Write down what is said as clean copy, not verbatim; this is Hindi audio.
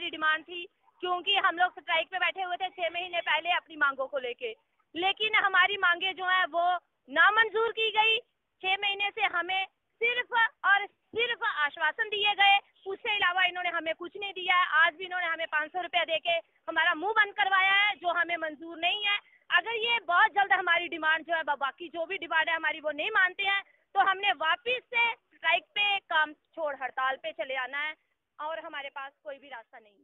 हमारी डिमांड थी, क्योंकि हम लोग स्ट्राइक पे बैठे हुए थे 6 महीने पहले अपनी मांगों को लेके, लेकिन हमारी मांगे जो है वो नामंजूर की गई। 6 महीने से हमें सिर्फ और सिर्फ आश्वासन दिए गए, उसके अलावा इन्होंने हमें कुछ नहीं दिया है। आज भी इन्होंने हमें 500 रुपया देके हमारा मुंह बंद करवाया है, जो हमें मंजूर नहीं है। अगर ये बहुत जल्द हमारी डिमांड जो है, बाकी जो भी डिमांड है हमारी, वो नहीं मानते हैं तो हमने वापिस से स्ट्राइक पे, काम छोड़ हड़ताल पे चले आना है, और हमारे पास कोई भी रास्ता नहीं है।